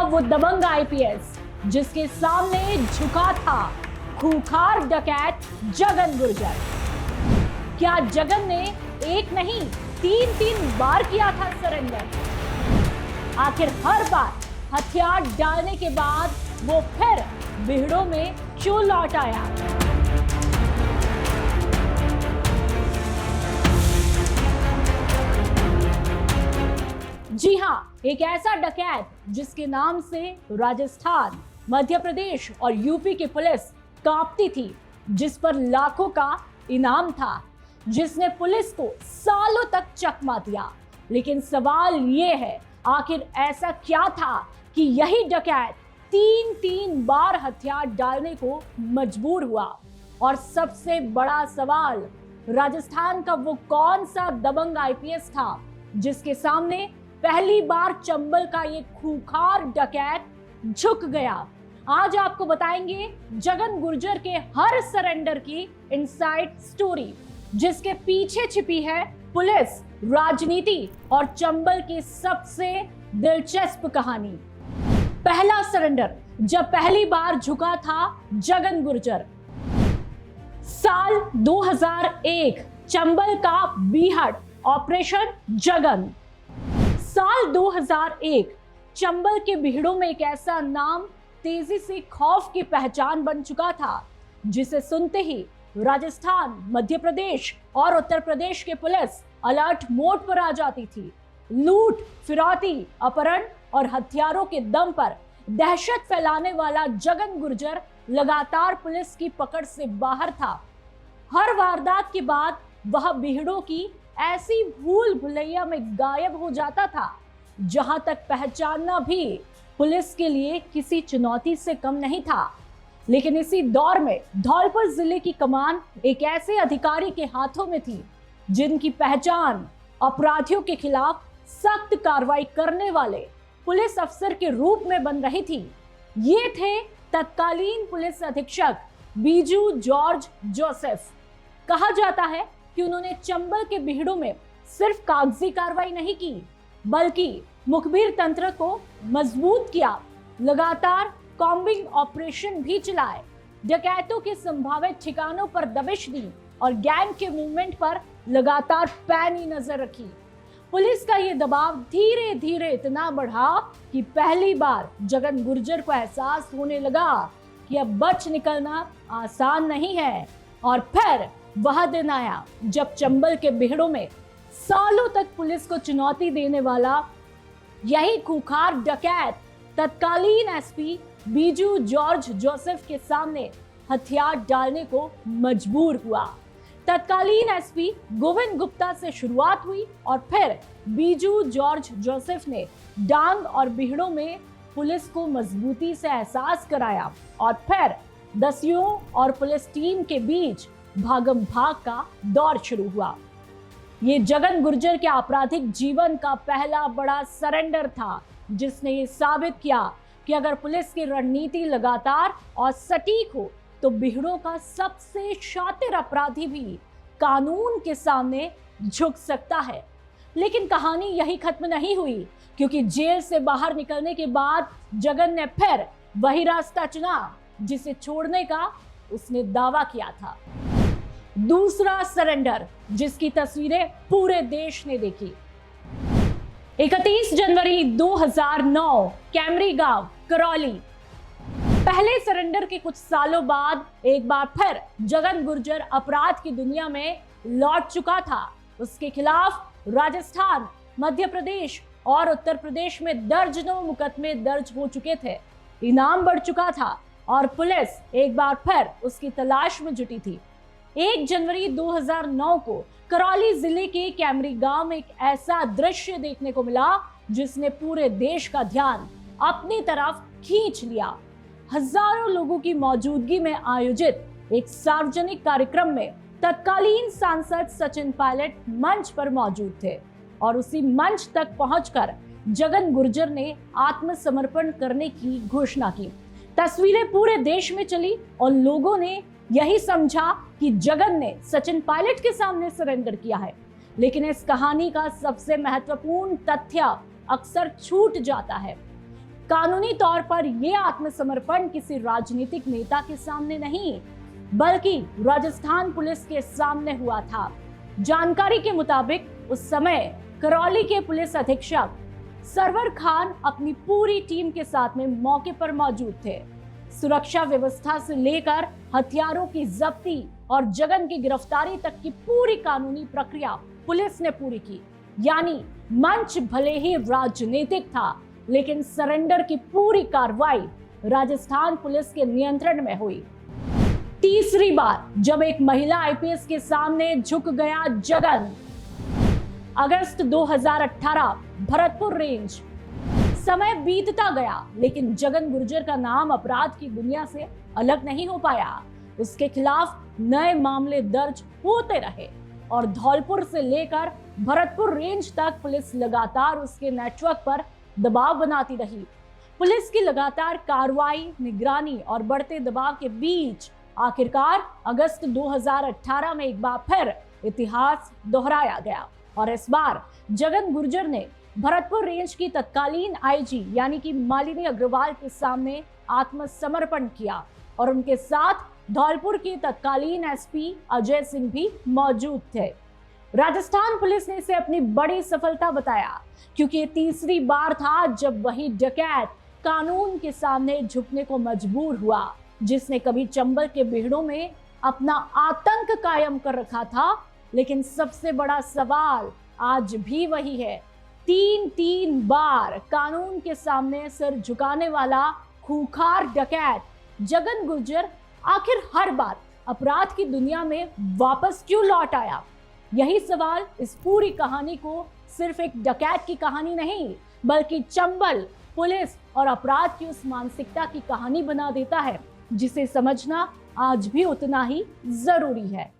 वो दबंग आईपीएस जिसके सामने झुका था खूंखार डकैत जगन गुर्जर। क्या जगन ने एक नहीं 3 बार किया था सरेंडर? आखिर हर बार हथियार डालने के बाद वो फिर बिहड़ों में क्यों लौट आया? जी हां, एक ऐसा डकैत जिसके नाम से राजस्थान, मध्य प्रदेश और यूपी की पुलिस कांपती थी, जिस पर लाखों का इनाम था, जिसने पुलिस को सालों तक चकमा दिया। लेकिन सवाल ये है, आखिर ऐसा क्या था कि यही डकैत 3 बार हथियार डालने को मजबूर हुआ? और सबसे बड़ा सवाल, राजस्थान का वो कौन सा दबंग आईपीएस था जिसके सामने पहली बार चंबल का ये खूंखार डकैत झुक गया? आज आपको बताएंगे जगन गुर्जर के हर सरेंडर की इनसाइड स्टोरी, जिसके पीछे छिपी है पुलिस, राजनीति और चंबल की सबसे दिलचस्प कहानी। पहला सरेंडर, जब पहली बार झुका था जगन गुर्जर। साल 2001, चंबल का बीहड़, ऑपरेशन जगन। साल 2001, चंबल के बीहड़ों में एक ऐसा नाम तेजी से खौफ की पहचान बन चुका था, जिसे सुनते ही राजस्थान, मध्य प्रदेश और उत्तर प्रदेश के पुलिस अलर्ट मोड पर आ जाती थी। लूट, फिरौती, अपहरण और हथियारों के दम पर दहशत फैलाने वाला जगन गुर्जर लगातार पुलिस की पकड़ से बाहर था। हर वारदात के बाद वह बीहड़ों की ऐसी भूल भुलैया में गायब हो जाता था, जहां तक पहचानना भी पुलिस के लिए किसी चुनौती से कम नहीं था। लेकिन इसी दौर में धौलपुर जिले की कमान एक ऐसे अधिकारी के हाथों में थी, जिनकी पहचान अपराधियों के खिलाफ सख्त कार्रवाई करने वाले पुलिस अफसर के रूप में बन रही थी। ये थे तत्कालीन पुलिस अधीक्षक बीजू जॉर्ज जोसेफ। कहा जाता है कि उन्होंने चंबल के बीहड़ों में सिर्फ कागजी कार्रवाई नहीं की, बल्कि मुखबिर तंत्र को मजबूत किया, लगातार कॉम्बिंग ऑपरेशन भी चलाए, डकैतों के संभावित ठिकानों पर दबिश दी और गैंग के मूवमेंट पर लगातार पैनी नजर रखी। पुलिस का यह दबाव धीरे धीरे इतना बढ़ा कि पहली बार जगन गुर्जर को एहसास होने लगा कि अब बच निकलना आसान नहीं है। और फिर वह दिन आया जब चंबल के बीहड़ों में सालों तक पुलिस को चुनौती देने वाला यही खूंखार डकैत तत्कालीन एसपी बीजू जॉर्ज जोसेफ के सामने हथियार डालने को मजबूर हुआ। तत्कालीन एसपी गोविंद गुप्ता से शुरुआत हुई और फिर बीजू जॉर्ज जोसेफ ने डांग और बीहड़ों में पुलिस को मजबूती से एहसास कराया और फिर दसियों और पुलिस टीम के बीच भागम भाग का दौर शुरू हुआ। ये जगन गुर्जर के आपराधिक जीवन का पहला बड़ा सरेंडर था, जिसने ये साबित किया कि अगर पुलिस की रणनीति लगातार और सटीक हो तो बीहड़ों का सबसे शातिर अपराधी भी कानून के सामने झुक सकता है। लेकिन कहानी यही खत्म नहीं हुई, क्योंकि जेल से बाहर निकलने के बाद जगन ने फिर वही रास्ता चुना जिसे छोड़ने का उसने दावा किया था। दूसरा सरेंडर, जिसकी तस्वीरें पूरे देश ने देखी। 31 जनवरी 2009, कैमरी गांव, करौली। पहले सरेंडर के कुछ सालों बाद एक बार फिर जगन गुर्जर अपराध की दुनिया में लौट चुका था। उसके खिलाफ राजस्थान, मध्य प्रदेश और उत्तर प्रदेश में दर्जनों मुकदमे दर्ज हो चुके थे। इनाम बढ़ चुका था और पुलिस एक बार फिर उसकी तलाश में जुटी थी। 1 जनवरी 2009 को करौली जिले के कैमरी गांव में एक ऐसा दृश्य देखने को मिला जिसने पूरे देश का ध्यान अपनी तरफ खींच लिया। हजारों लोगों की मौजूदगी में आयोजित एक सार्वजनिक कार्यक्रम में तत्कालीन सांसद सचिन पायलट मंच पर मौजूद थे और उसी मंच तक पहुंचकर जगन गुर्जर ने आत्मसमर्पण करने की घोषणा की। तस्वीरें पूरे देश में चली और लोगों ने यही समझा कि जगन ने सचिन पायलट के सामने सरेंडर किया है। लेकिन इस कहानी का सबसे महत्वपूर्ण तथ्य अक्सर छूट जाता है। कानूनी तौर पर यह आत्मसमर्पण किसी राजनीतिक नेता के सामने नहीं, बल्कि राजस्थान पुलिस के सामने हुआ था। जानकारी के मुताबिक उस समय करौली के पुलिस अधीक्षक सरवर खान अपनी पूरी टीम के साथ में मौके पर मौजूद थे। सुरक्षा व्यवस्था से लेकर हथियारों की जब्ती और जगन की गिरफ्तारी तक की पूरी कानूनी प्रक्रिया पुलिस ने पूरी की। यानी मंच भले ही राजनीतिक था, लेकिन सरेंडर की पूरी कार्रवाई राजस्थान पुलिस के नियंत्रण में हुई। तीसरी बार जब एक महिला आईपीएस के सामने झुक गया जगन, अगस्त 2018, भरतपुर रेंज। समय बीतता गया, लेकिन जगन गुर्जर का नाम अपराध की दुनिया से अलग नहीं हो पाया। उसके खिलाफ नए मामले दर्ज होते रहे और धौलपुर से लेकर भरतपुर रेंज तक पुलिस लगातार उसके नेटवर्क पर दबाव बनाती रही। पुलिस की लगातार कार्रवाई, निगरानी और बढ़ते दबाव के बीच आखिरकार अगस्त 2018 में एक बार फिर इतिहास दोहराया गया और इस बार जगन गुर्जर ने भरतपुर रेंज की तत्कालीन आईजी यानी कि मालिनी अग्रवाल के सामने आत्मसमर्पण किया और उनके साथ धौलपुर के तत्कालीन एसपी अजय सिंह भी मौजूद थे। राजस्थान पुलिस ने इसे अपनी बड़ी सफलता बताया, क्योंकि ये तीसरी बार था जब वही डकैत कानून के सामने झुकने को मजबूर हुआ, जिसने कभी चंबल के बिहड़ों में अपना आतंक कायम कर रखा था। लेकिन सबसे बड़ा सवाल आज भी वही है, तीन बार कानून के सामने सिर झुकाने वाला खूंखार डकैत जगन गुर्जर आखिर हर बार अपराध की दुनिया में वापस क्यों लौट आया? यही सवाल इस पूरी कहानी को सिर्फ एक डकैत की कहानी नहीं, बल्कि चंबल पुलिस और अपराध की उस मानसिकता की कहानी बना देता है, जिसे समझना आज भी उतना ही जरूरी है।